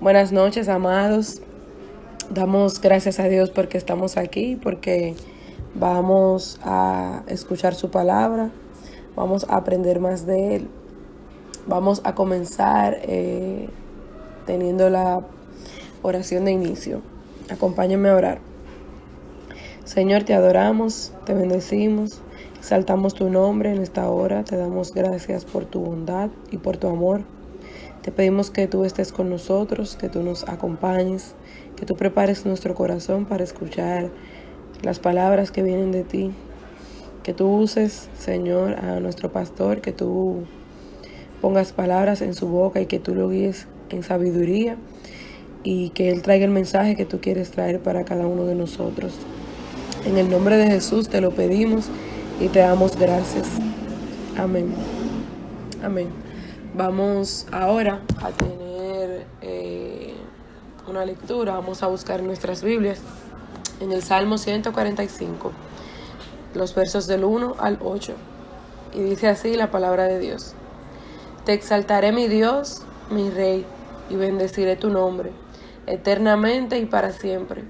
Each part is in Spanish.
Buenas noches, amados. Damos gracias a Dios porque estamos aquí, porque vamos a escuchar su palabra, vamos a aprender más de Él. Vamos a comenzar teniendo la oración de inicio. Acompáñenme a orar. Señor, te adoramos, te bendecimos, exaltamos tu nombre en esta hora, te damos gracias por tu bondad y por tu amor. Te pedimos que tú estés con nosotros, que tú nos acompañes, que tú prepares nuestro corazón para escuchar las palabras que vienen de ti. Que tú uses, Señor, a nuestro pastor, que tú pongas palabras en su boca y que tú lo guíes en sabiduría y que él traiga el mensaje que tú quieres traer para cada uno de nosotros. En el nombre de Jesús te lo pedimos y te damos gracias. Amén. Amén. Vamos ahora a tener una lectura. Vamos a buscar en nuestras Biblias en el Salmo 145, los versos del 1 al 8. Y dice así la palabra de Dios. Te exaltaré, mi Dios, mi Rey, y bendeciré tu nombre, eternamente y para siempre.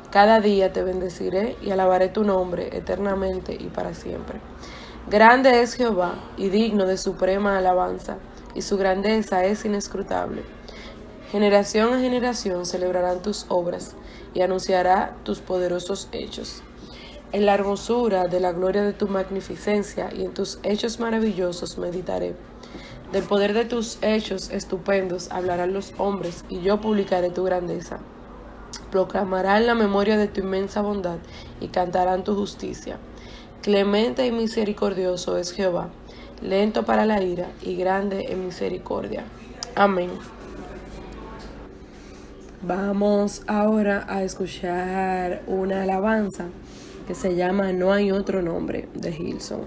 Cada día te bendeciré y alabaré tu nombre eternamente y para siempre. Grande es Jehová y digno de suprema alabanza, y su grandeza es inescrutable. Generación a generación celebrarán tus obras y anunciará tus poderosos hechos. En la hermosura de la gloria de tu magnificencia y en tus hechos maravillosos meditaré. Del poder de tus hechos estupendos hablarán los hombres, y yo publicaré tu grandeza. Proclamarán la memoria de tu inmensa bondad y cantarán tu justicia. Clemente y misericordioso es Jehová, lento para la ira y grande en misericordia. Amén. Vamos ahora a escuchar una alabanza que se llama No hay otro nombre, de Hillsong.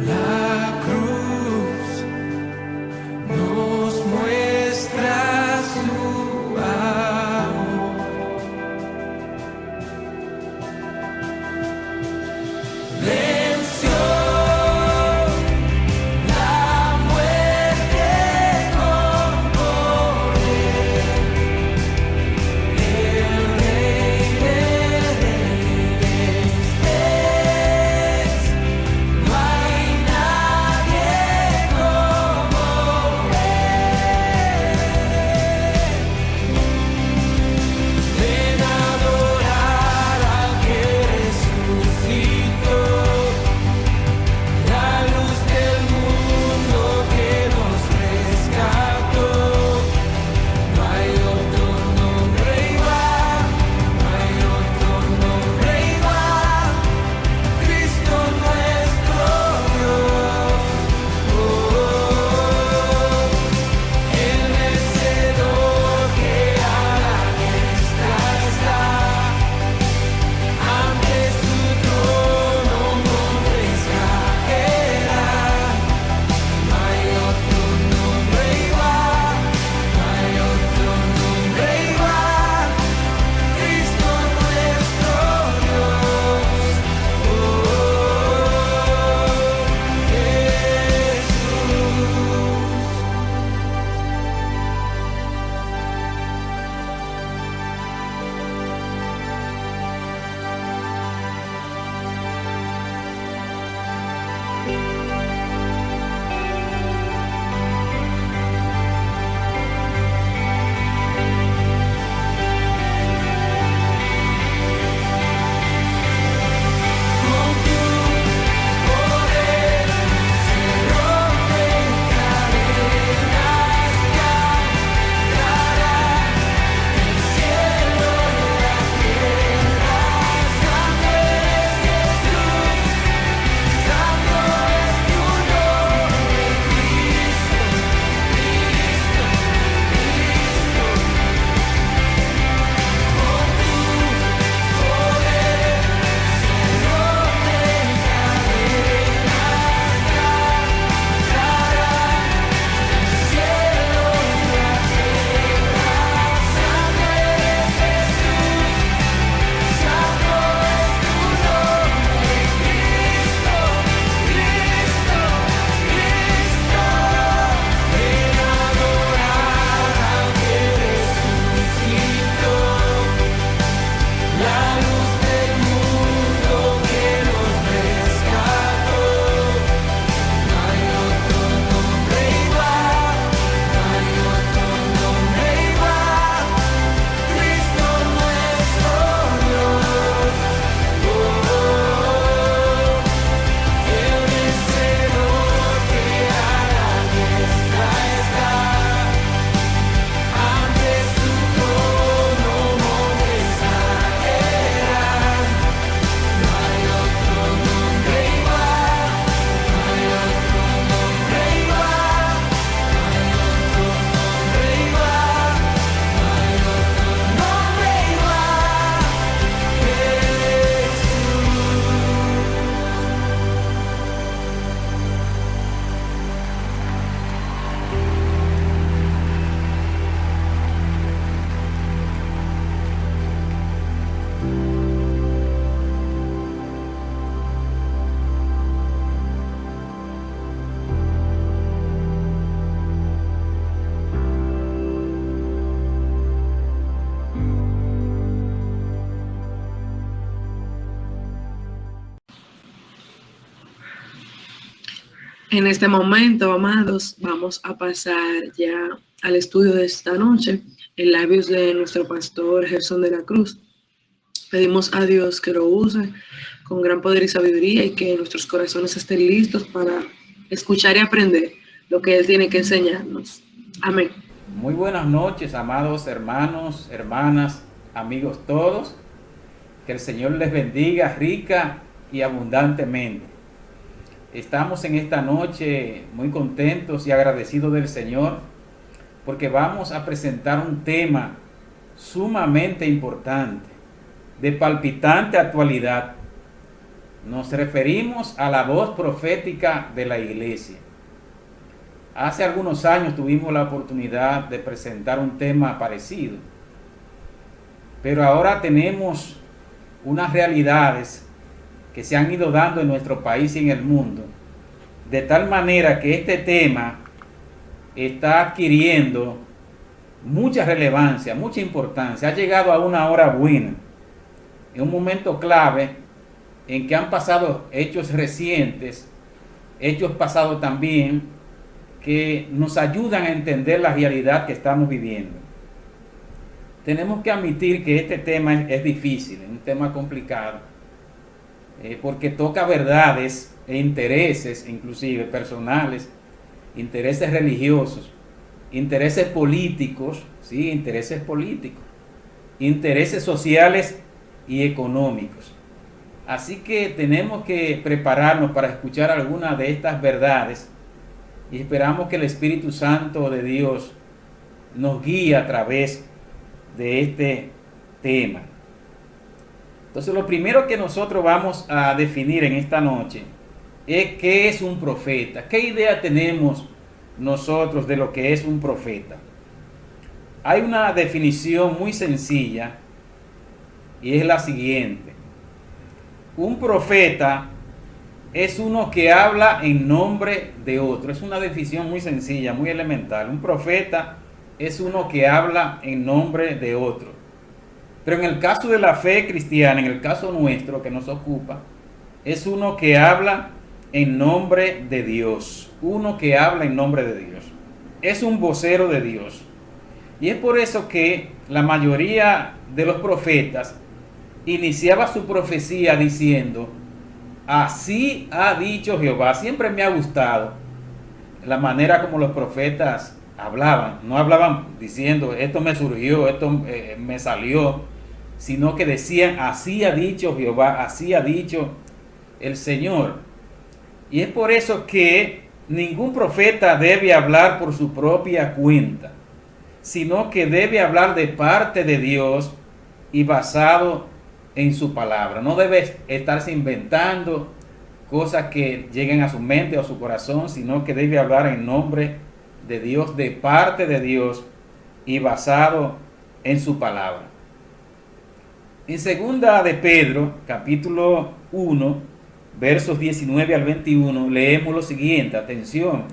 La cruz nos muestra su amor. Venció la muerte con poder. El Rey de Reyes es. No hay nadie como Él. Ven a adorar al que resucitó, la luz del mundo que nos rescató. No hay otro nombre igual, no hay otro nombre igual. Cristo nuestro Dios, el vencedor que a la diestra está. Ante su trono nombres caerán. No hay otro nombre igual, no hay otro nombre igual. Cristo nuestro Dios, con tu poder se rompen cadenas, cantará el cielo y la tierra. Santo es Jesús, santo es tu nombre, Cristo, Cristo, Cristo. Con tu poder se rompen cadenas, cantará el cielo y la tierra. Santo es Jesús, santo es tu nombre, Cristo, Cristo, Cristo. Ven a adorar al que resucitó, la luz del mundo que nos rescató. No hay otro nombre igual, no hay otro nombre igual. Cristo nuestro Dios, el vencedor que a la diestra está. Ante su trono nombres caerán. No hay otro nombre igual, no hay otro nombre igual, no hay otro nombre igual, no hay otro nombre igual. Jesús. En este momento, amados, vamos a pasar ya al estudio de esta noche en labios de nuestro pastor Gerson de la Cruz. Pedimos a Dios que lo use con gran poder y sabiduría y que nuestros corazones estén listos para escuchar y aprender lo que Él tiene que enseñarnos. Amén. Muy buenas noches, amados hermanos, hermanas, amigos todos. Que el Señor les bendiga rica y abundantemente. Estamos en esta noche muy contentos y agradecidos del Señor porque vamos a presentar un tema sumamente importante, de palpitante actualidad. Nos referimos a la voz profética de la iglesia. Hace algunos años tuvimos la oportunidad de presentar un tema parecido, pero ahora tenemos unas realidades que se han ido dando en nuestro país y en el mundo, de tal manera que este tema está adquiriendo mucha relevancia, mucha importancia. Ha llegado a una hora buena, en un momento clave en que han pasado hechos recientes, hechos pasados también, que nos ayudan a entender la realidad que estamos viviendo. Tenemos que admitir que este tema es difícil, es un tema complicado, porque toca verdades e intereses, inclusive personales, intereses religiosos, intereses políticos, ¿sí? Intereses políticos, intereses sociales y económicos. Así que tenemos que prepararnos para escuchar algunas de estas verdades y esperamos que el Espíritu Santo de Dios nos guíe a través de este tema. Entonces, lo primero que nosotros vamos a definir en esta noche es qué es un profeta, qué idea tenemos nosotros de lo que es un profeta. Hay una definición muy sencilla y es la siguiente: un profeta es uno que habla en nombre de otro. Es una definición muy sencilla, muy elemental. Un profeta es uno que habla en nombre de otro. Pero en el caso de la fe cristiana, en el caso nuestro que nos ocupa, es uno que habla en nombre de Dios. Uno que habla en nombre de Dios. Es un vocero de Dios. Y es por eso que la mayoría de los profetas iniciaba su profecía diciendo: así ha dicho Jehová. Siempre me ha gustado la manera como los profetas hablaban. No hablaban diciendo esto me surgió, esto me salió, sino que decían: así ha dicho Jehová, así ha dicho el Señor. Y es por eso que ningún profeta debe hablar por su propia cuenta, sino que debe hablar de parte de Dios y basado en su palabra. No debe estarse inventando cosas que lleguen a su mente o a su corazón, sino que debe hablar en nombre de Dios, de parte de Dios y basado en su palabra. En segunda de Pedro, capítulo 1, versos 19 al 21, leemos lo siguiente, atención: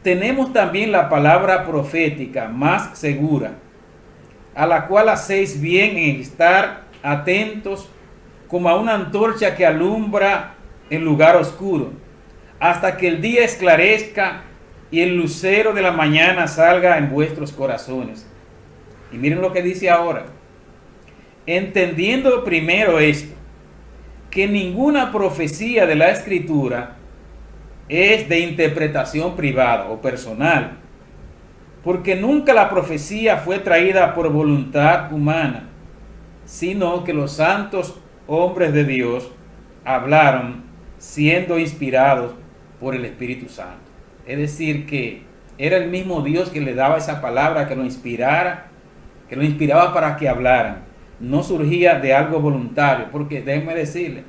tenemos también la palabra profética más segura, a la cual hacéis bien en estar atentos como a una antorcha que alumbra en lugar oscuro, hasta que el día esclarezca y el lucero de la mañana salga en vuestros corazones. Y miren lo que dice ahora: entendiendo primero esto, que ninguna profecía de la Escritura es de interpretación privada o personal, porque nunca la profecía fue traída por voluntad humana, sino que los santos hombres de Dios hablaron siendo inspirados por el Espíritu Santo. Es decir, que era el mismo Dios que le daba esa palabra, que lo inspiraba para que hablaran. No surgía de algo voluntario, porque déjenme decirle,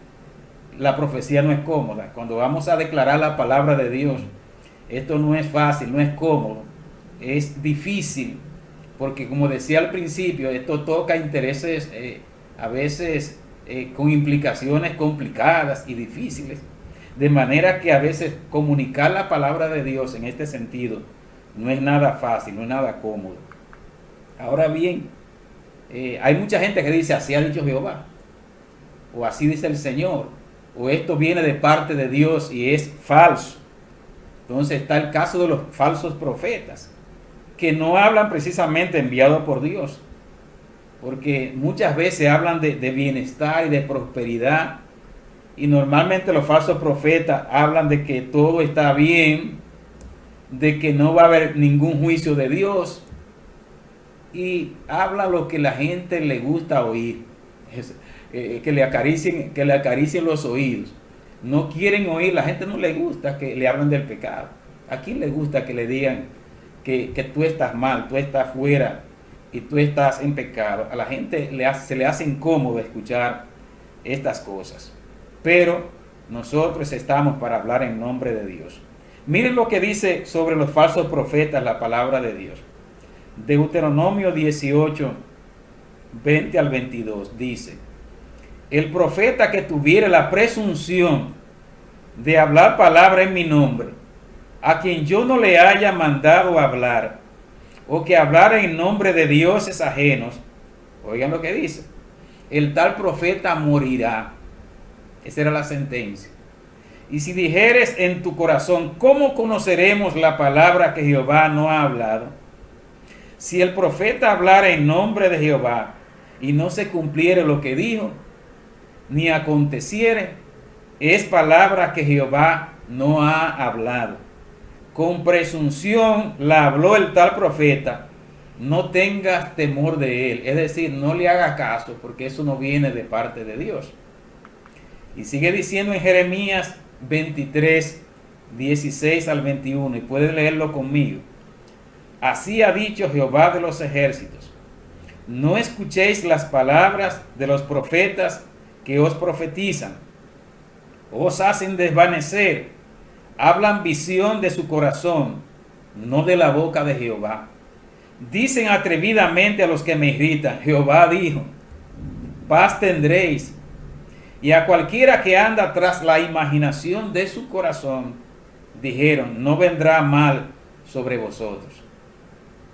la profecía no es cómoda. Cuando vamos a declarar la palabra de Dios, esto no es fácil, no es cómodo, es difícil, porque como decía al principio, esto toca intereses a veces con implicaciones complicadas y difíciles, de manera que a veces comunicar la palabra de Dios en este sentido no es nada fácil, no es nada cómodo. Ahora bien, hay mucha gente que dice: así ha dicho Jehová, o así dice el Señor, o esto viene de parte de Dios y es falso. Entonces está el caso de los falsos profetas, que no hablan precisamente enviados por Dios, porque muchas veces hablan de bienestar y de prosperidad, y normalmente los falsos profetas hablan de que todo está bien, de que no va a haber ningún juicio de Dios, y hablan lo que la gente le gusta oír, que le acaricien los oídos. No quieren oír, la gente no le gusta que le hablen del pecado. ¿A quién le gusta que le digan que tú estás mal, tú estás fuera y tú estás en pecado? A la gente se le hace incómodo escuchar estas cosas. pero nosotros estamos para hablar en nombre de Dios. Miren lo que dice sobre los falsos profetas la palabra de Dios. Deuteronomio 18, 20 al 22 dice: el profeta que tuviere la presunción de hablar palabra en mi nombre, a quien yo no le haya mandado hablar, o que hablara en nombre de dioses ajenos, oigan lo que dice, el tal profeta morirá. Esa era la sentencia. Y si dijeres en tu corazón, ¿cómo conoceremos la palabra que Jehová no ha hablado? Si el profeta hablara en nombre de Jehová y no se cumpliere lo que dijo, ni aconteciere, es palabra que Jehová no ha hablado. Con presunción la habló el tal profeta, no tengas temor de él. Es decir, no le haga caso, porque eso no viene de parte de Dios. Y sigue diciendo en Jeremías 23, 16 al 21, y puedes leerlo conmigo. Así ha dicho Jehová de los ejércitos: no escuchéis las palabras de los profetas que os profetizan, os hacen desvanecer, hablan visión de su corazón, no de la boca de Jehová. Dicen atrevidamente a los que me irritan: Jehová dijo, paz tendréis. Y a cualquiera que anda tras la imaginación de su corazón, dijeron, no vendrá mal sobre vosotros.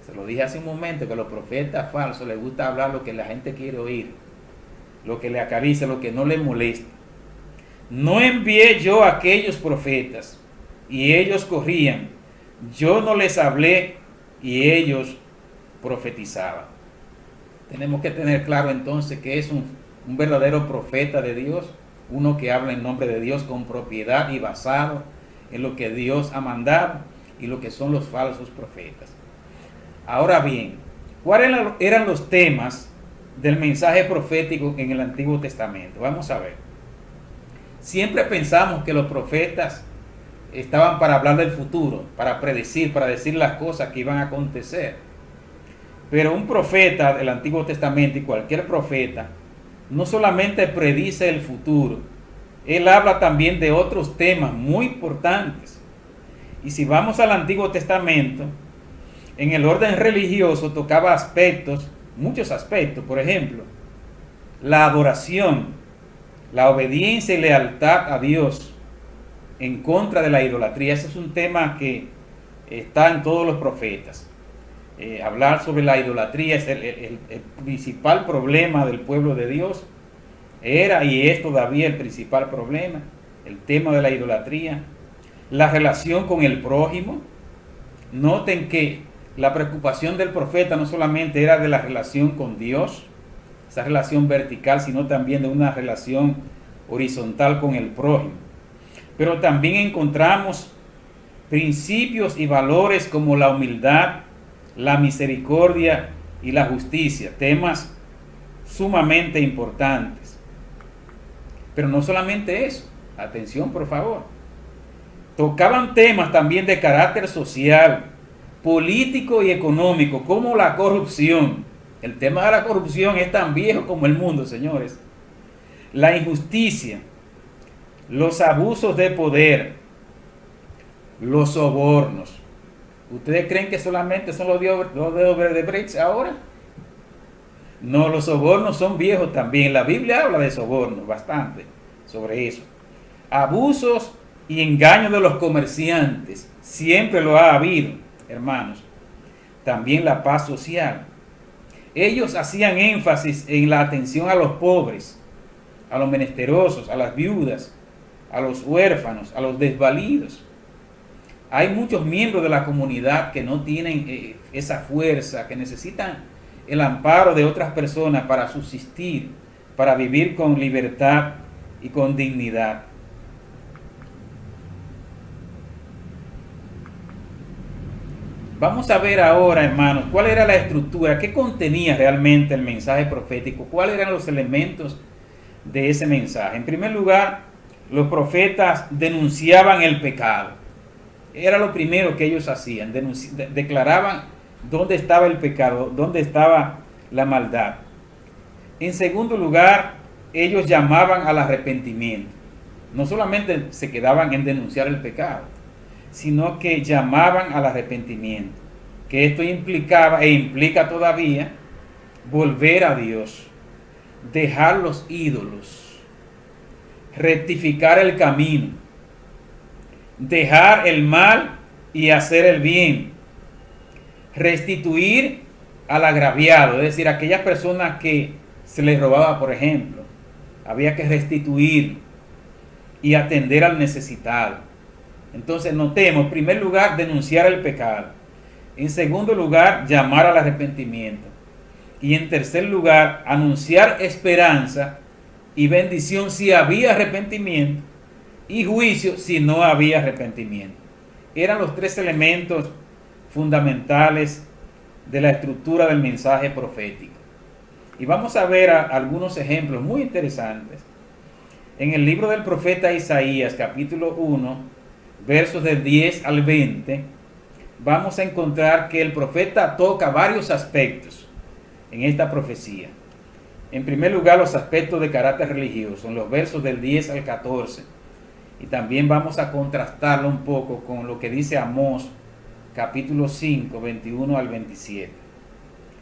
Se lo dije hace un momento, que a los profetas falsos les gusta hablar lo que la gente quiere oír, lo que le acaricia, lo que no le molesta. No envié yo a aquellos profetas, y ellos corrían. Yo no les hablé, y ellos profetizaban. Tenemos que tener claro entonces que es un verdadero profeta de Dios, uno que habla en nombre de Dios con propiedad y basado en lo que Dios ha mandado, y lo que son los falsos profetas. Ahora bien, ¿cuáles eran los temas del mensaje profético en el Antiguo Testamento? Vamos a ver. Siempre pensamos que los profetas estaban para hablar del futuro, para predecir, para decir las cosas que iban a acontecer. Pero un profeta del Antiguo Testamento, y cualquier profeta, no solamente predice el futuro, él habla también de otros temas muy importantes. Y si vamos al Antiguo Testamento, en el orden religioso tocaba aspectos, muchos aspectos. Por ejemplo, la adoración, la obediencia y lealtad a Dios en contra de la idolatría. Ese es un tema que está en todos los profetas. Hablar sobre la idolatría es el principal problema del pueblo de Dios. Era y es todavía el principal problema, el tema de la idolatría. La relación con el prójimo. Noten que la preocupación del profeta no solamente era de la relación con Dios, esa relación vertical, sino también de una relación horizontal con el prójimo. Pero también encontramos principios y valores como la humildad, la misericordia y la justicia, temas sumamente importantes. Pero no solamente eso, atención por favor, tocaban temas también de carácter social, político y económico, como la corrupción. El tema de la corrupción es tan viejo como el mundo, señores. La injusticia, los abusos de poder, los sobornos. ¿Ustedes creen que solamente son los de Odebrecht ahora? No, los sobornos son viejos también. La Biblia habla de sobornos bastante sobre eso. Abusos y engaños de los comerciantes, siempre lo ha habido, hermanos. También la paz social. Ellos hacían énfasis en la atención a los pobres, a los menesterosos, a las viudas, a los huérfanos, a los desvalidos. Hay muchos miembros de la comunidad que no tienen esa fuerza, que necesitan el amparo de otras personas para subsistir, para vivir con libertad y con dignidad. Vamos a ver ahora, hermanos, cuál era la estructura, qué contenía realmente el mensaje profético, cuáles eran los elementos de ese mensaje. En primer lugar, los profetas denunciaban el pecado. Era lo primero que ellos hacían, declaraban dónde estaba el pecado, dónde estaba la maldad. En segundo lugar, ellos llamaban al arrepentimiento. no solamente se quedaban en denunciar el pecado, sino que llamaban al arrepentimiento, que esto implicaba e implica todavía volver a Dios, dejar los ídolos, rectificar el camino, dejar el mal y hacer el bien, restituir al agraviado, es decir, aquellas personas que se les robaba, por ejemplo, había que restituir y atender al necesitado. Entonces notemos, en primer lugar, denunciar el pecado. En segundo lugar, llamar al arrepentimiento. Y en tercer lugar, anunciar esperanza y bendición si había arrepentimiento, y juicio si no había arrepentimiento. Eran los tres elementos fundamentales de la estructura del mensaje profético. Y vamos a ver algunos ejemplos muy interesantes. En el libro del profeta Isaías, capítulo 1, versos del 10 al 20, vamos a encontrar que el profeta toca varios aspectos en esta profecía. En primer lugar, los aspectos de carácter religioso, en los versos del 10 al 14. Y también vamos a contrastarlo un poco con lo que dice Amós, capítulo 5, 21 al 27.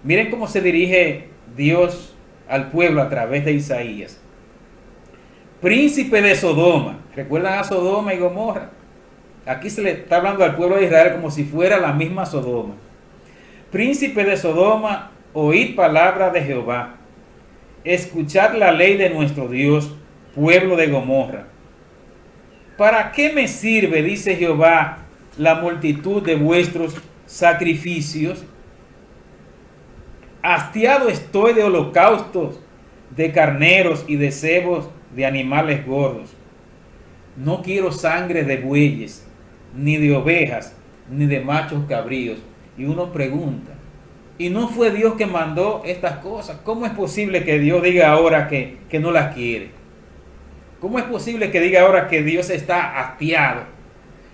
Miren cómo se dirige Dios al pueblo a través de Isaías. Príncipe de Sodoma. ¿Recuerdan a Sodoma y Gomorra? Aquí se le está hablando al pueblo de Israel como si fuera la misma Sodoma. Príncipe de Sodoma, oíd palabra de Jehová. Escuchad la ley de nuestro Dios, pueblo de Gomorra. ¿Para qué me sirve, dice Jehová, la multitud de vuestros sacrificios? Hastiado estoy de holocaustos, de carneros y de cebos de animales gordos. No quiero sangre de bueyes, ni de ovejas, ni de machos cabríos. Y uno pregunta, ¿y no fue Dios que mandó estas cosas? ¿Cómo es posible que Dios diga ahora que no las quiere? ¿Cómo es posible que diga ahora que Dios está hastiado,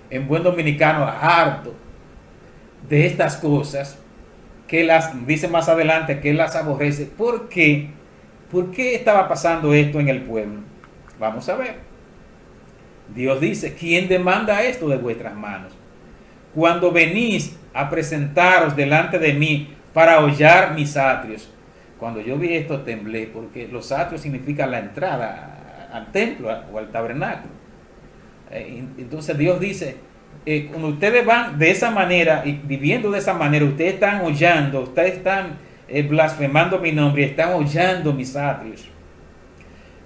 en buen dominicano, harto de estas cosas, que las, dice más adelante, que Él las aborrece? ¿Por qué? ¿Por qué estaba pasando esto en el pueblo? Vamos a ver. Dios dice, ¿quién demanda esto de vuestras manos? Cuando venís a presentaros delante de mí para hollar mis atrios. Cuando yo vi esto temblé, porque los atrios significan la entrada al templo o al tabernáculo. Entonces Dios dice, cuando ustedes van de esa manera y viviendo de esa manera, ustedes están hollando, ustedes están blasfemando mi nombre y están hollando mis atrios.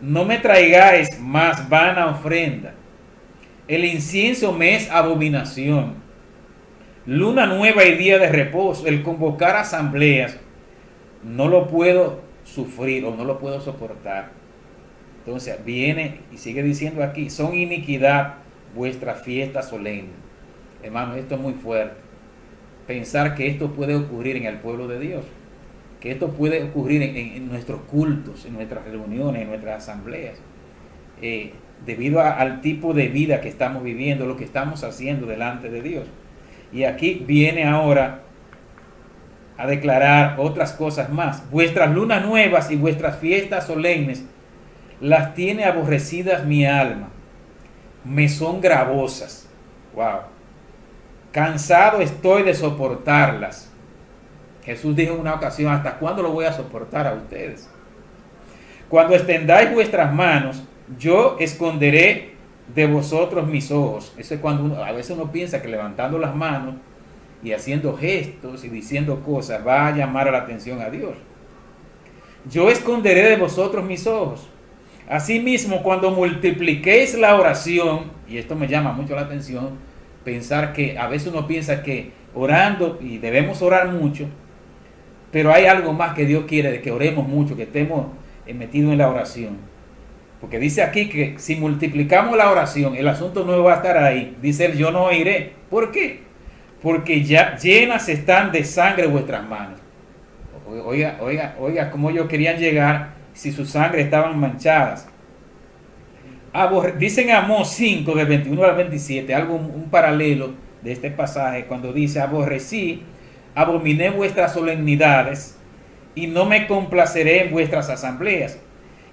No me traigáis más vana ofrenda. El incienso me es abominación. Luna nueva y día de reposo, el convocar asambleas, no lo puedo sufrir o no lo puedo soportar. Entonces viene y sigue diciendo aquí, son iniquidad vuestras fiestas solemnes. Hermano, esto es muy fuerte. Pensar que esto puede ocurrir en el pueblo de Dios, que esto puede ocurrir en nuestros cultos, en nuestras reuniones, en nuestras asambleas, debido al tipo de vida que estamos viviendo, lo que estamos haciendo delante de Dios. Y aquí viene ahora a declarar otras cosas más. Vuestras lunas nuevas y vuestras fiestas solemnes las tiene aborrecidas mi alma, me son gravosas. Wow. Cansado estoy de soportarlas. Jesús dijo en una ocasión, ¿hasta cuándo lo voy a soportar a ustedes? Cuando extendáis vuestras manos, yo esconderé de vosotros mis ojos. Eso es cuando a veces uno piensa que levantando las manos y haciendo gestos y diciendo cosas va a llamar la atención a Dios. Yo esconderé de vosotros mis ojos. Asimismo, cuando multipliquéis la oración, y esto me llama mucho la atención, pensar que a veces uno piensa que orando, y debemos orar mucho, pero hay algo más que Dios quiere, de que oremos mucho, que estemos metidos en la oración. Porque dice aquí que si multiplicamos la oración, el asunto no va a estar ahí. Dice él, yo no oiré. ¿Por qué? Porque ya llenas están de sangre vuestras manos. Oiga, cómo ellos querían llegar si su sangre estaban manchadas. Dicen Amós 5, del 21 al 27, un paralelo de este pasaje, cuando dice, abominé vuestras solemnidades, y no me complaceré en vuestras asambleas.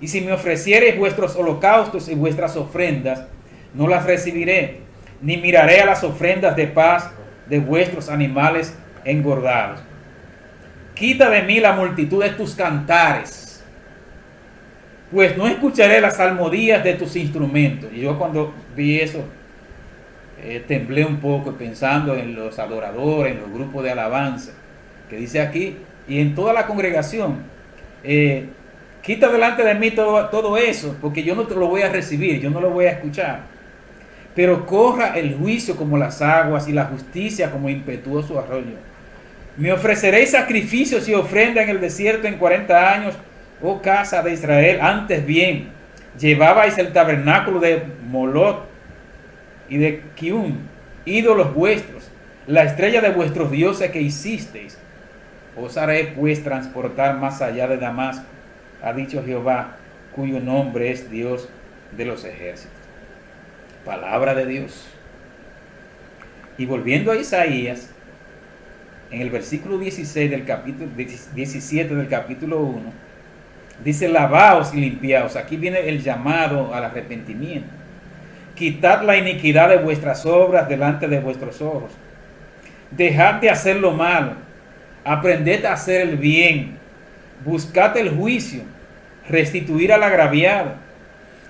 Y si me ofreciereis vuestros holocaustos y vuestras ofrendas, no las recibiré, ni miraré a las ofrendas de paz de vuestros animales engordados. Quita de mí la multitud de tus cantares, pues no escucharé las salmodías de tus instrumentos. Y yo cuando vi eso, temblé un poco pensando en los adoradores, en los grupos de alabanza, que dice aquí, y en toda la congregación, quita delante de mí todo eso, porque yo no te lo voy a recibir, yo no lo voy a escuchar. Pero corra el juicio como las aguas y la justicia como impetuoso arroyo. Me ofreceréis sacrificios y ofrenda en el desierto en 40 años, oh casa de Israel. Antes bien, llevabais el tabernáculo de Moloch y de Kiun, ídolos vuestros, la estrella de vuestros dioses que hicisteis. Os haré pues transportar más allá de Damasco, ha dicho Jehová, cuyo nombre es Dios de los ejércitos. Palabra de Dios. Y volviendo a Isaías, en el versículo 16 del capítulo 17 del capítulo 1, dice: lavaos y limpiaos. Aquí viene el llamado al arrepentimiento. Quitad la iniquidad de vuestras obras delante de vuestros ojos. Dejad de hacer lo malo. Aprended a hacer el bien. Buscad el juicio. Restituir al agraviado.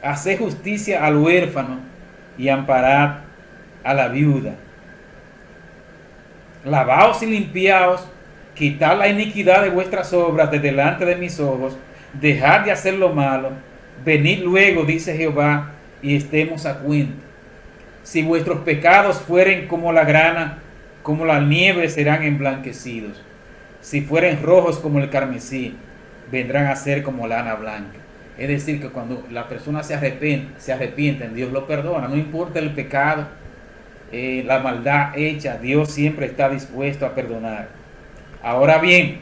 Haced justicia al huérfano y amparad a la viuda. Lavaos y limpiaos, quitad la iniquidad de vuestras obras de delante de mis ojos, dejad de hacer lo malo, venid luego, dice Jehová, y estemos a cuenta. Si vuestros pecados fueren como la grana, como la nieve serán emblanquecidos. Si fueren rojos como el carmesí, vendrán a ser como lana blanca. Es decir, que cuando la persona se arrepiente, Dios lo perdona, no importa el pecado, la maldad hecha, Dios siempre está dispuesto a perdonar. Ahora bien,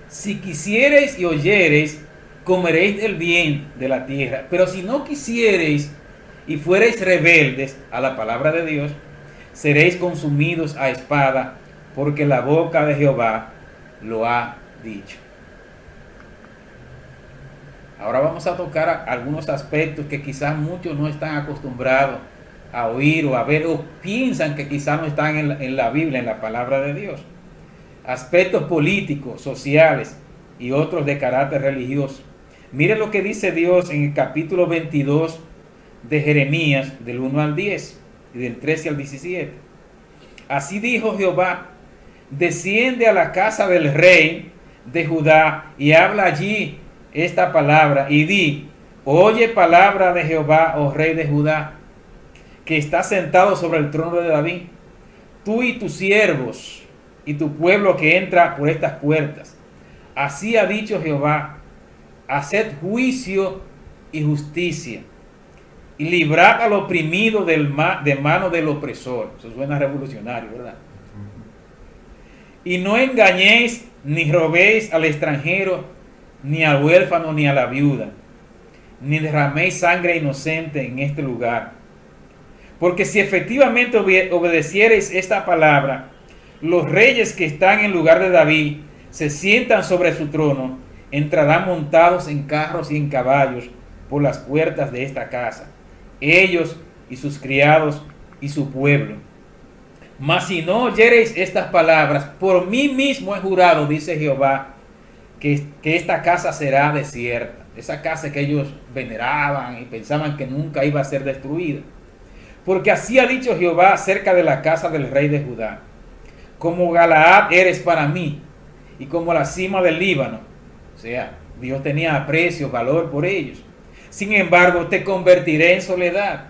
si quisiereis y oyereis, comeréis el bien de la tierra, pero si no quisiereis y fuereis rebeldes a la palabra de Dios, seréis consumidos a espada, porque la boca de Jehová lo ha dicho. Ahora vamos a tocar algunos aspectos que quizás muchos no están acostumbrados a oír o a ver, o piensan que quizás no están en la Biblia, en la palabra de Dios. Aspectos políticos, sociales y otros de carácter religioso. Miren lo que dice Dios en el capítulo 22 de Jeremías, del 1 al 10 y del 13 al 17. Así dijo Jehová: desciende a la casa del rey de Judá y habla allí esta palabra y di: oye palabra de Jehová, oh rey de Judá, que está sentado sobre el trono de David, tú y tus siervos y tu pueblo que entra por estas puertas. Así ha dicho Jehová: haced juicio y justicia, y librad al oprimido de mano del opresor. Eso suena revolucionario, ¿verdad? Y no engañéis ni robéis al extranjero, ni al huérfano, ni a la viuda, ni derraméis sangre inocente en este lugar. Porque si efectivamente obedeciereis esta palabra, los reyes que están en lugar de David se sientan sobre su trono, entrarán montados en carros y en caballos por las puertas de esta casa, ellos y sus criados y su pueblo. Mas si no oyereis estas palabras, por mí mismo he jurado, dice Jehová, que esta casa será desierta. Esa casa que ellos veneraban y pensaban que nunca iba a ser destruida. Porque así ha dicho Jehová acerca de la casa del rey de Judá: como Galaad eres para mí, y como la cima del Líbano. O sea, Dios tenía aprecio, valor por ellos. Sin embargo, te convertiré en soledad,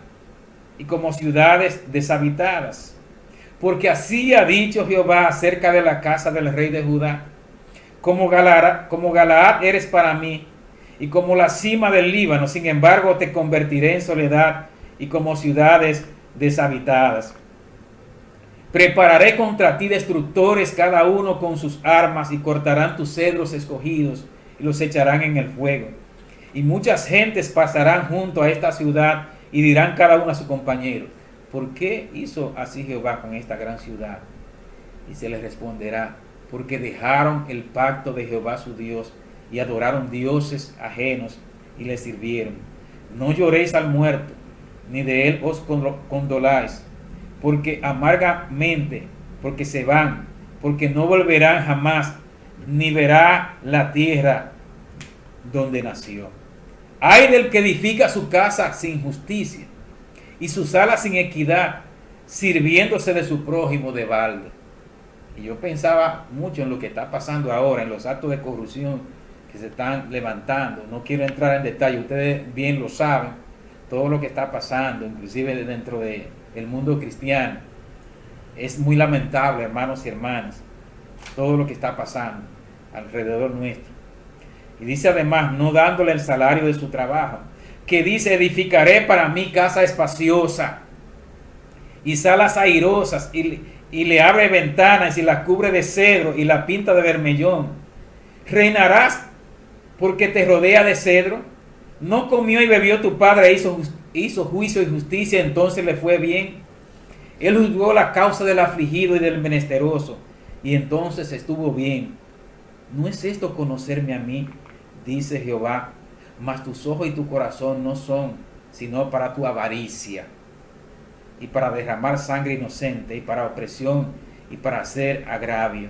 y como ciudades deshabitadas. Porque así ha dicho Jehová acerca de la casa del rey de Judá: como Galaad eres para mí, y como la cima del Líbano. Sin embargo, te convertiré en soledad, y como ciudades deshabitadas. Prepararé contra ti destructores, cada uno con sus armas, y cortarán tus cedros escogidos, y los echarán en el fuego. Y muchas gentes pasarán junto a esta ciudad, y dirán cada uno a su compañero: ¿por qué hizo así Jehová con esta gran ciudad? Y se les responderá: porque dejaron el pacto de Jehová su Dios, y adoraron dioses ajenos, y le sirvieron. No lloréis al muerto, ni de él os condoláis, porque amargamente, porque se van, porque no volverán jamás, ni verá la tierra donde nació. Ay del que edifica su casa sin justicia y su sala sin equidad, sirviéndose de su prójimo de balde. Y yo pensaba mucho en lo que está pasando ahora, en los actos de corrupción que se están levantando. No quiero entrar en detalle, ustedes bien lo saben, todo lo que está pasando, inclusive dentro del mundo cristiano. Es muy lamentable, hermanos y hermanas, todo lo que está pasando alrededor nuestro. Y dice además, no dándole el salario de su trabajo, que dice, edificaré para mí casa espaciosa y salas airosas, y le abre ventanas y la cubre de cedro y la pinta de bermellón. Reinarás porque te rodea de cedro. No comió y bebió tu padre, hizo juicio y justicia, entonces le fue bien. Él juzgó la causa del afligido y del menesteroso, y entonces estuvo bien. ¿No es esto conocerme a mí?, dice Jehová, mas tus ojos y tu corazón no son sino para tu avaricia, y para derramar sangre inocente, y para opresión, y para hacer agravio.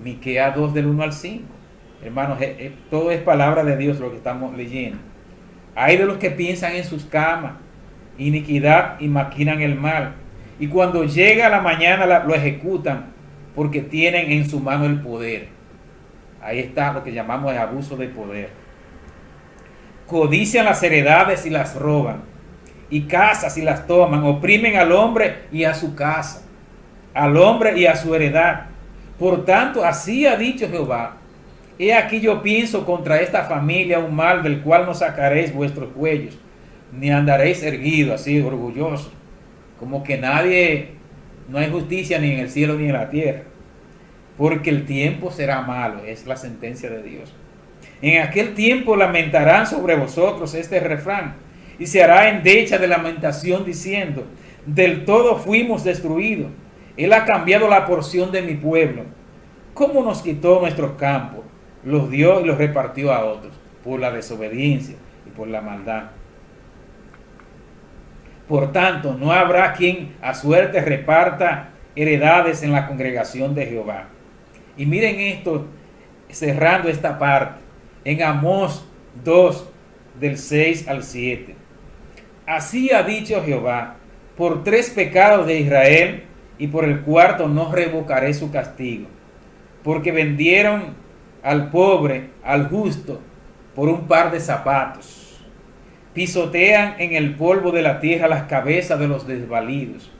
Miqueas 2 del 1 al 5. Hermanos, todo es palabra de Dios lo que estamos leyendo. Hay de los que piensan en sus camas, iniquidad y maquinan el mal, y cuando llega la mañana lo ejecutan, porque tienen en su mano el poder. Ahí está lo que llamamos el abuso de poder. Codician las heredades y las roban, y casas y las toman, oprimen al hombre y a su casa, al hombre y a su heredad. Por tanto, así ha dicho Jehová, he aquí yo pienso contra esta familia un mal del cual no sacaréis vuestros cuellos, ni andaréis erguidos, así orgullosos, como que no hay justicia ni en el cielo ni en la tierra, porque el tiempo será malo, es la sentencia de Dios. En aquel tiempo lamentarán sobre vosotros este refrán, y se hará endecha de lamentación diciendo, del todo fuimos destruidos, él ha cambiado la porción de mi pueblo. ¿Cómo nos quitó nuestros campos? Los dio y los repartió a otros, por la desobediencia y por la maldad. Por tanto, no habrá quien a suerte reparta heredades en la congregación de Jehová. Y miren esto, cerrando esta parte, en Amós 2, del 6 al 7. Así ha dicho Jehová, por 3 pecados de Israel, y por el cuarto no revocaré su castigo, porque vendieron al pobre, al justo, por un par de zapatos. Pisotean en el polvo de la tierra las cabezas de los desvalidos,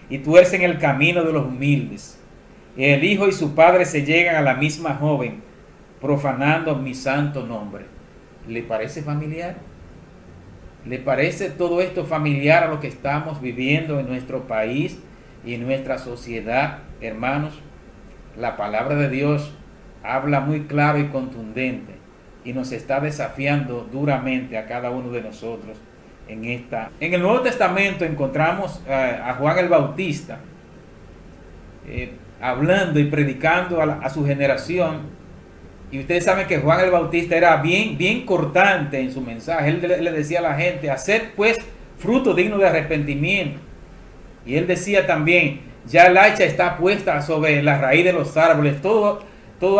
y tuercen el camino de los humildes. El hijo y su padre se llegan a la misma joven, profanando mi santo nombre. ¿Le parece familiar? ¿Le parece todo esto familiar a lo que estamos viviendo en nuestro país y en nuestra sociedad, hermanos? La palabra de Dios habla muy claro y contundente y nos está desafiando duramente a cada uno de nosotros en esta. En el Nuevo Testamento encontramos a Juan el Bautista hablando y predicando a su generación. Y ustedes saben que Juan el Bautista era bien cortante en su mensaje. Él le decía a la gente, haced pues fruto digno de arrepentimiento. Y él decía también, ya el hacha está puesta sobre la raíz de los árboles, todo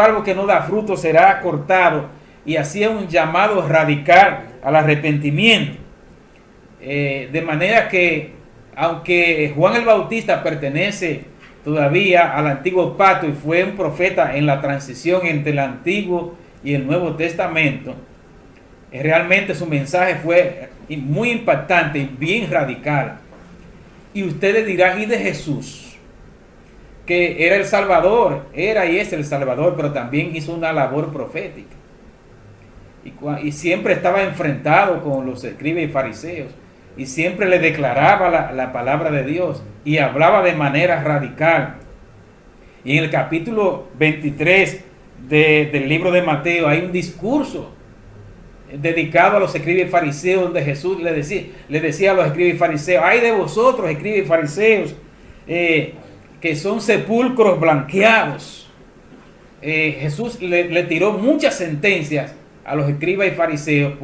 árbol que no da fruto será cortado. Y hacía un llamado radical al arrepentimiento. De manera que, aunque Juan el Bautista pertenece todavía al antiguo pacto y fue un profeta en la transición entre el Antiguo y el Nuevo Testamento, realmente su mensaje fue muy impactante y bien radical. Y ustedes dirán, ¿y de Jesús? Que era el Salvador, era y es el Salvador, pero también hizo una labor profética. Y siempre estaba enfrentado con los escribas y fariseos. Y siempre le declaraba la palabra de Dios y hablaba de manera radical. Y en el capítulo 23 del libro de Mateo hay un discurso dedicado a los escribas y fariseos, donde Jesús le decía a los escribas y fariseos, ay de vosotros, escribas y fariseos, que son sepulcros blanqueados. Jesús le tiró muchas sentencias a los escribas y fariseos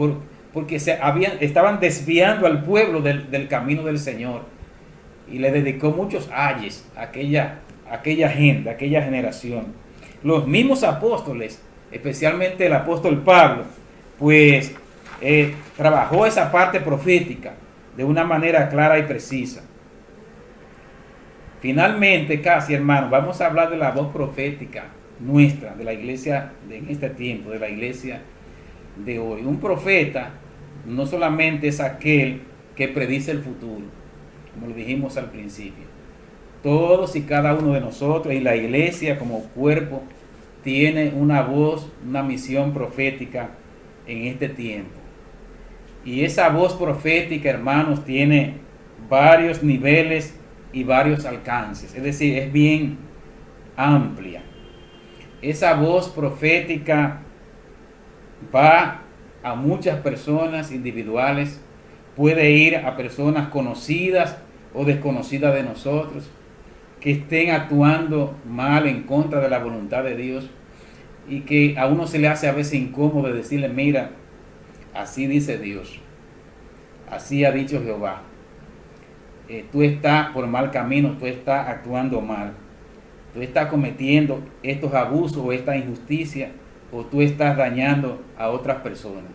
porque estaban desviando al pueblo del camino del Señor. Y le dedicó muchos ayes a aquella gente, a aquella generación. Los mismos apóstoles, especialmente el apóstol Pablo, pues trabajó esa parte profética de una manera clara y precisa. Finalmente, casi hermanos, vamos a hablar de la voz profética nuestra, de la iglesia en este tiempo, de la iglesia de hoy. Un profeta no solamente es aquel que predice el futuro, como lo dijimos al principio. Todos y cada uno de nosotros y la iglesia como cuerpo tiene una voz, una misión profética en este tiempo. Y esa voz profética, hermanos, tiene varios niveles y varios alcances. Es decir, es bien amplia. Esa voz profética va a muchas personas individuales, puede ir a personas conocidas o desconocidas de nosotros, que estén actuando mal en contra de la voluntad de Dios y que a uno se le hace a veces incómodo decirle, mira, así dice Dios, así ha dicho Jehová, tú estás por mal camino, tú estás actuando mal, tú estás cometiendo estos abusos o esta injusticia, o tú estás dañando a otras personas.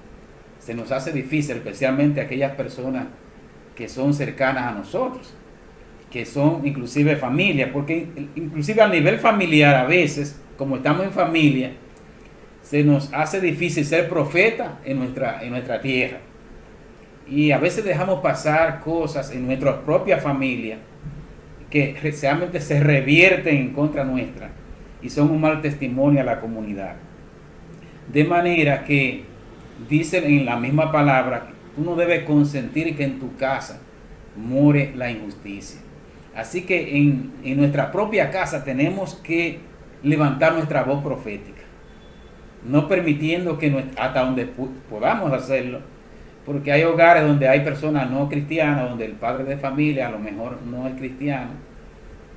Se nos hace difícil, especialmente a aquellas personas que son cercanas a nosotros, que son inclusive familia, porque inclusive a nivel familiar a veces, como estamos en familia, se nos hace difícil ser profeta en nuestra tierra. Y a veces dejamos pasar cosas en nuestra propia familia que realmente se revierten en contra nuestra y son un mal testimonio a la comunidad. De manera que dice en la misma palabra, tú no debes consentir que en tu casa more la injusticia. Así que en nuestra propia casa tenemos que levantar nuestra voz profética, no permitiendo que hasta donde podamos hacerlo, porque hay hogares donde hay personas no cristianas, donde el padre de familia a lo mejor no es cristiano,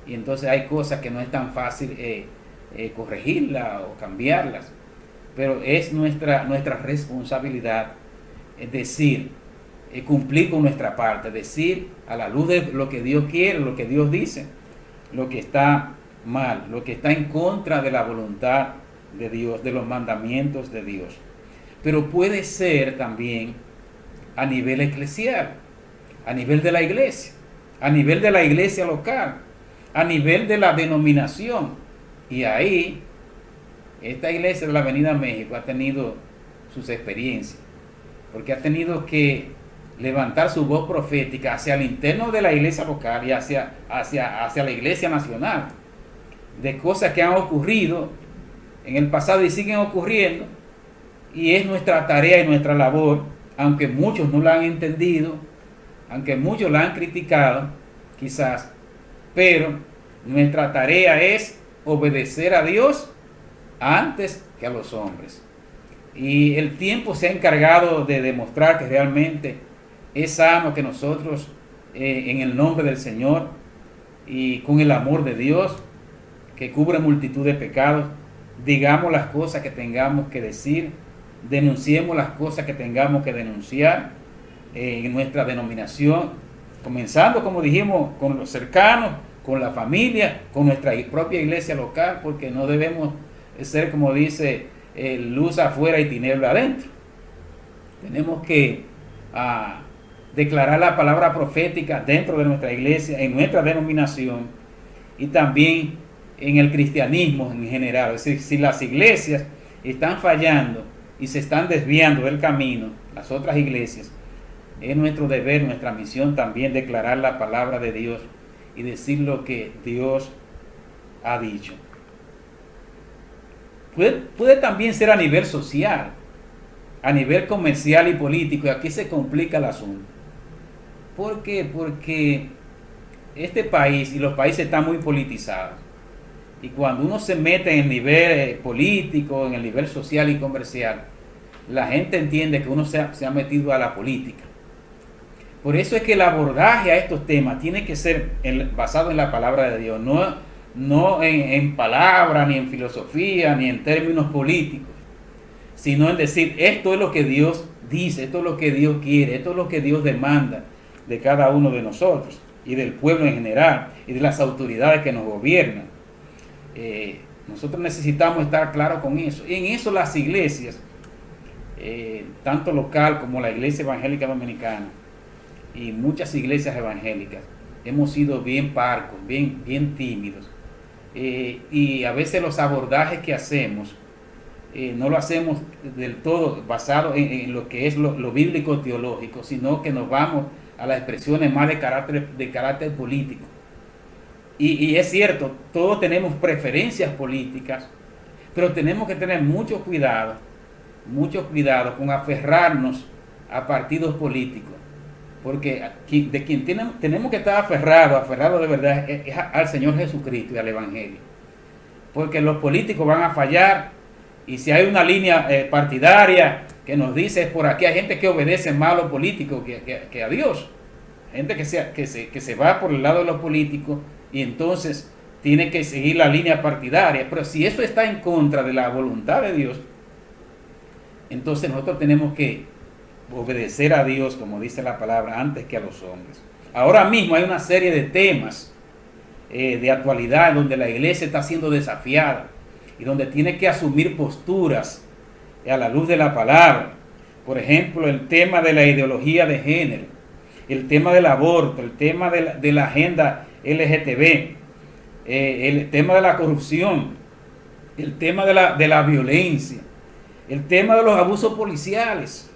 y entonces hay cosas que no es tan fácil corregirlas o cambiarlas, pero es nuestra responsabilidad, es decir, cumplir con nuestra parte, decir a la luz de lo que Dios quiere, lo que Dios dice, lo que está mal, lo que está en contra de la voluntad de Dios, de los mandamientos de Dios. Pero puede ser también a nivel eclesial, a nivel de la iglesia, a nivel de la iglesia local, a nivel de la denominación. Y ahí, esta iglesia de la Avenida México ha tenido sus experiencias, porque ha tenido que levantar su voz profética hacia el interno de la iglesia local y hacia la iglesia nacional, de cosas que han ocurrido en el pasado y siguen ocurriendo, y es nuestra tarea y nuestra labor, aunque muchos no la han entendido, aunque muchos la han criticado, quizás, pero nuestra tarea es obedecer a Dios antes que a los hombres. Y el tiempo se ha encargado de demostrar que realmente es sano que nosotros, en el nombre del Señor y con el amor de Dios, que cubre multitud de pecados, digamos las cosas que tengamos que decir, denunciemos las cosas que tengamos que denunciar en nuestra denominación, comenzando, como dijimos, con los cercanos, con la familia, con nuestra propia iglesia local, porque no debemos ser, como dice, luz afuera y tiniebla adentro. Tenemos que declarar la palabra profética dentro de nuestra iglesia, en nuestra denominación y también en el cristianismo en general. Es decir, si las iglesias están fallando y se están desviando del camino, las otras iglesias, es nuestro deber, nuestra misión también declarar la palabra de Dios y decir lo que Dios ha dicho. Puede también ser a nivel social, a nivel comercial y político, y aquí se complica el asunto. ¿Por qué? Porque este país y los países están muy politizados. Y cuando uno se mete en el nivel político, en el nivel social y comercial, la gente entiende que uno se ha metido a la política. Por eso es que el abordaje a estos temas tiene que ser basado en la palabra de Dios, no en palabras, ni en filosofía, ni en términos políticos, sino en decir, esto es lo que Dios dice, esto es lo que Dios quiere, esto es lo que Dios demanda de cada uno de nosotros y del pueblo en general y de las autoridades que nos gobiernan. Nosotros necesitamos estar claros con eso. Y en eso las iglesias, tanto local como la Iglesia Evangélica Dominicana y muchas iglesias evangélicas, hemos sido bien parcos, bien tímidos. Y a veces los abordajes que hacemos, no lo hacemos del todo basado en lo que es lo bíblico teológico, sino que nos vamos a las expresiones más de carácter político. Y es cierto, todos tenemos preferencias políticas, pero tenemos que tener mucho cuidado con aferrarnos a partidos políticos, porque de quien tenemos que estar aferrados de verdad es al Señor Jesucristo y al Evangelio, porque los políticos van a fallar, y si hay una línea partidaria que nos dice es por aquí, hay gente que obedece más a los políticos que a Dios, gente que se va por el lado de los políticos y entonces tiene que seguir la línea partidaria. Pero si eso está en contra de la voluntad de Dios, entonces nosotros tenemos que obedecer a Dios, como dice la palabra, antes que a los hombres. Ahora mismo hay una serie de temas de actualidad donde la iglesia está siendo desafiada y donde tiene que asumir posturas a la luz de la palabra. Por ejemplo, el tema de la ideología de género, el tema del aborto, el tema de la agenda LGTB, el tema de la corrupción, el tema de la violencia, el tema de los abusos policiales,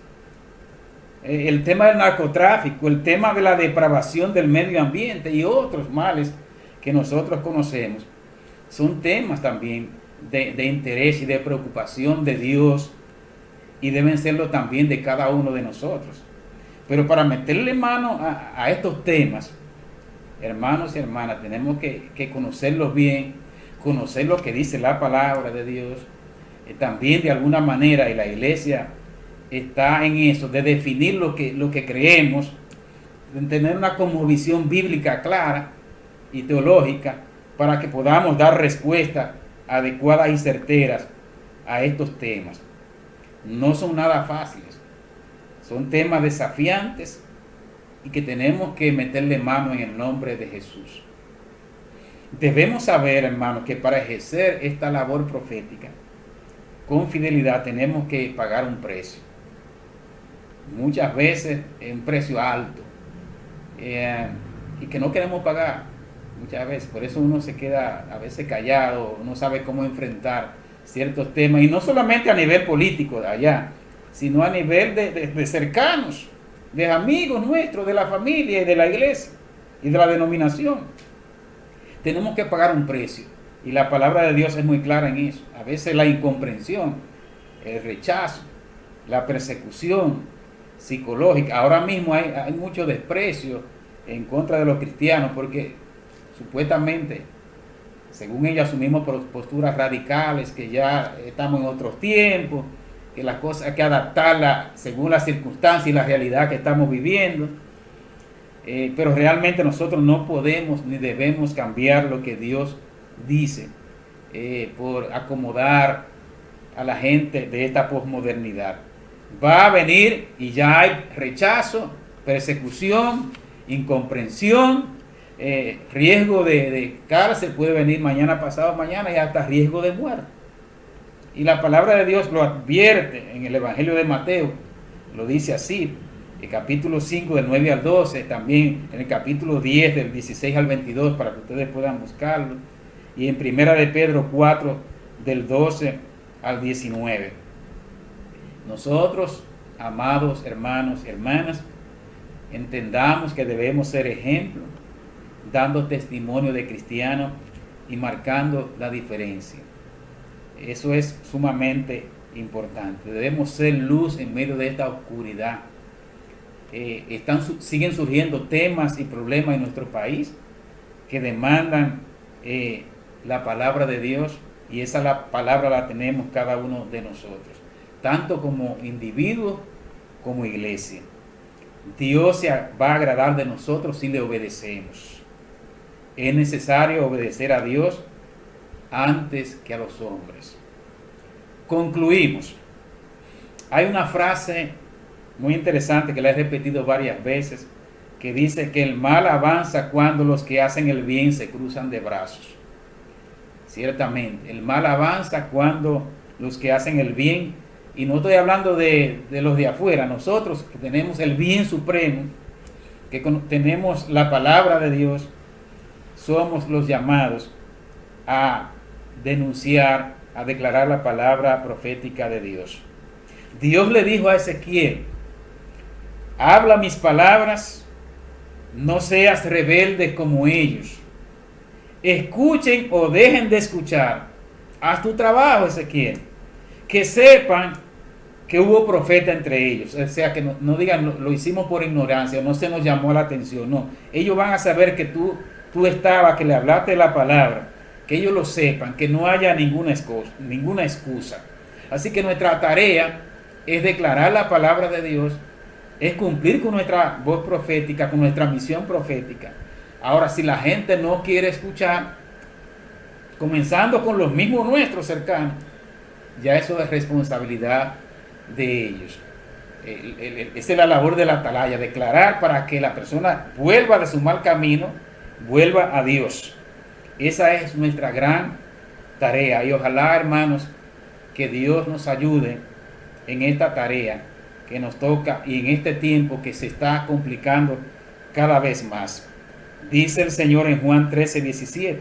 el tema del narcotráfico, el tema de la depravación del medio ambiente y otros males que nosotros conocemos. Son temas también de interés y de preocupación de Dios, y deben serlo también de cada uno de nosotros. Pero para meterle mano a estos temas, hermanos y hermanas, tenemos que conocerlos bien, conocer lo que dice la palabra de Dios. También de alguna manera, y la iglesia está en eso, de definir lo que creemos, de tener una cosmovisión bíblica clara y teológica para que podamos dar respuestas adecuadas y certeras a estos temas. No son nada fáciles, son temas desafiantes y que tenemos que meterle mano en el nombre de Jesús. Debemos saber, hermanos, que para ejercer esta labor profética con fidelidad tenemos que pagar un precio. Muchas veces un precio alto, y que no queremos pagar muchas veces. Por eso uno se queda a veces callado, no sabe cómo enfrentar ciertos temas, y no solamente a nivel político de allá, sino a nivel de cercanos, de amigos nuestros, de la familia y de la iglesia y de la denominación. Tenemos que pagar un precio, y la palabra de Dios es muy clara en eso. A veces la incomprensión, el rechazo, la persecución psicológica. Ahora mismo hay mucho desprecio en contra de los cristianos porque supuestamente, según ellos, asumimos posturas radicales, que ya estamos en otros tiempos, que las cosas hay que adaptarlas según las circunstancias y la realidad que estamos viviendo. Pero realmente nosotros no podemos ni debemos cambiar lo que Dios dice por acomodar a la gente de esta posmodernidad. Va a venir y ya hay rechazo, persecución, incomprensión, riesgo de cárcel, puede venir mañana, pasado mañana, y hasta riesgo de muerte. Y la palabra de Dios lo advierte en el Evangelio de Mateo, lo dice así, el capítulo 5 del 9 al 12, también en el capítulo 10 del 16 al 22, para que ustedes puedan buscarlo, y en Primera de Pedro 4 del 12 al 19. Nosotros, amados hermanos y hermanas, entendamos que debemos ser ejemplo, dando testimonio de cristiano y marcando la diferencia. Eso es sumamente importante. Debemos ser luz en medio de esta oscuridad. Siguen surgiendo temas y problemas en nuestro país que demandan la palabra de Dios, y esa palabra la tenemos cada uno de nosotros, tanto como individuos como iglesia. Dios se va a agradar de nosotros si le obedecemos. Es necesario obedecer a Dios antes que a los hombres. Concluimos. Hay una frase muy interesante que la he repetido varias veces, que dice que el mal avanza cuando los que hacen el bien se cruzan de brazos. Ciertamente, el mal avanza cuando los que hacen el bien, y no estoy hablando de los de afuera, nosotros que tenemos el bien supremo, que tenemos la palabra de Dios, somos los llamados a denunciar, a declarar la palabra profética de Dios. Dios le dijo a Ezequiel: habla mis palabras, no seas rebelde como ellos. Escuchen o dejen de escuchar. Haz tu trabajo, Ezequiel. Que sepan que hubo profeta entre ellos. O sea, que no digan lo hicimos por ignorancia, no se nos llamó la atención. No, ellos van a saber que tú estabas, que le hablaste la palabra. Que ellos lo sepan, que no haya ninguna excusa. Así que nuestra tarea es declarar la palabra de Dios, es cumplir con nuestra voz profética, con nuestra misión profética. Ahora, si la gente no quiere escuchar, comenzando con los mismos nuestros cercanos, ya eso es responsabilidad de ellos. Esa es la labor de la atalaya, declarar para que la persona vuelva de su mal camino, vuelva a Dios. Esa es nuestra gran tarea, y ojalá, hermanos, que Dios nos ayude en esta tarea que nos toca y en este tiempo que se está complicando cada vez más. Dice el Señor en Juan 13:17: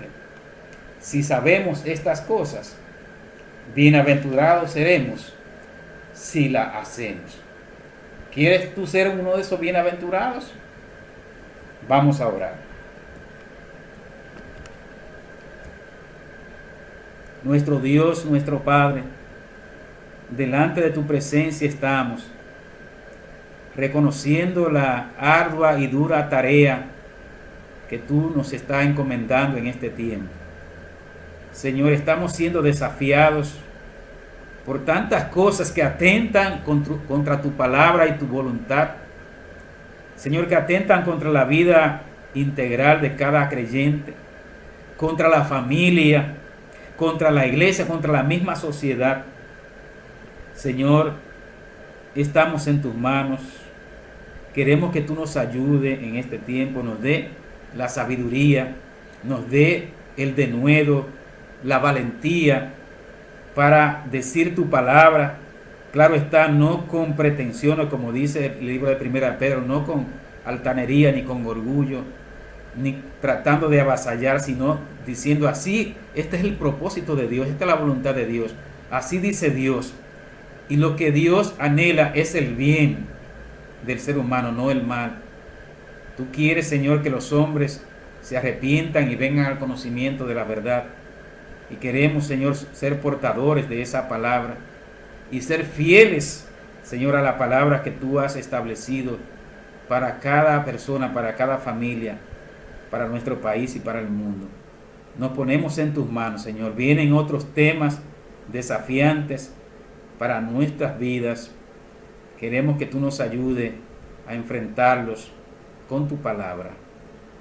si sabemos estas cosas, bienaventurados seremos si la hacemos. ¿Quieres tú ser uno de esos bienaventurados? Vamos a orar. Nuestro Dios, nuestro Padre, delante de tu presencia estamos, reconociendo la ardua y dura tarea que tú nos estás encomendando en este tiempo. Señor, estamos siendo desafiados por tantas cosas que atentan contra tu palabra y tu voluntad. Señor, que atentan contra la vida integral de cada creyente, contra la familia, contra la iglesia, contra la misma sociedad. Señor, estamos en tus manos. Queremos que tú nos ayudes en este tiempo, nos dé la sabiduría, nos dé el denuedo, la valentía para decir tu palabra. Claro está, no con pretensiones, como dice el libro de 1 Pedro, no con altanería ni con orgullo, ni tratando de avasallar, sino diciendo así, este es el propósito de Dios, esta es la voluntad de Dios, así dice Dios, y lo que Dios anhela es el bien del ser humano, no el mal. Tú quieres, Señor, que los hombres se arrepientan y vengan al conocimiento de la verdad, y queremos, Señor, ser portadores de esa palabra y ser fieles, Señor, a la palabra que tú has establecido para cada persona, para cada familia, para nuestro país y para el mundo. Nos ponemos en tus manos, Señor. Vienen otros temas desafiantes para nuestras vidas. Queremos que tú nos ayudes a enfrentarlos con tu palabra,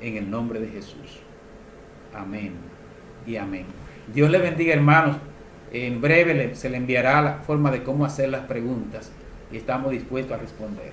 en el nombre de Jesús. Amén y amén. Dios le bendiga, hermanos. En breve se le enviará la forma de cómo hacer las preguntas y estamos dispuestos a responder.